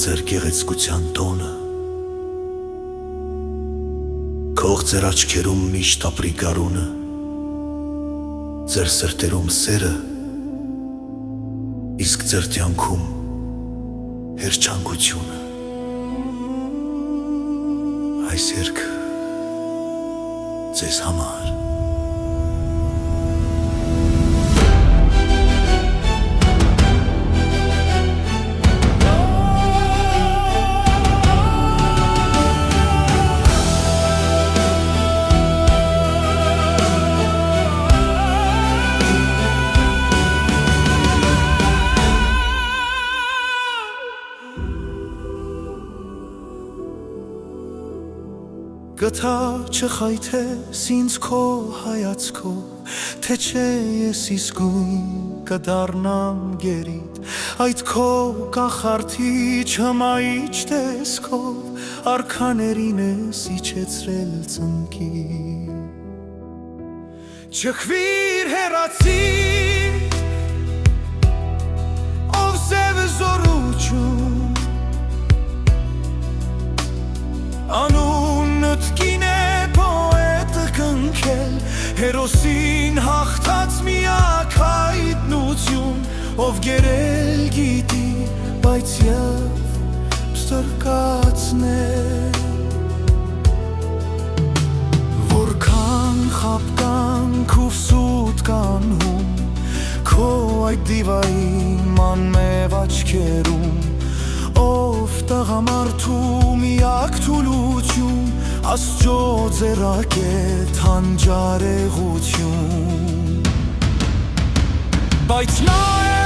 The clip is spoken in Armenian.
ձեր գեղեցկության տոնը, քող ձեր աչքերում միշտ ապրի գարունը, ձեր սրտերում սերը, իսկ ձեր կյանքում հերջանկությունը։ Այս երգը ձեզ համար։ Գտա չխայթես ինձ քո հայացքով, թե չէ ես իսկույն կդառնամ գերիդ, այդ քո կախարդի չմայիչ տեսքով, արքաներին ես իջեցրել ծնկի։ Չքվիր հեռացիր, ով սև զորություն, Կին է պոետը կնքել, հերոսին հաղթած միակ հայտնություն, ով գերել գիտի, բայց և ստրկացնել։ Որքան խապկանք ու սուտ կանհում, քո այդ դիվային անմև աչքերում, ով տղամարդու միակ թուլություն, Աստծո ձեռակետ հանջարեղություն, բայց նա է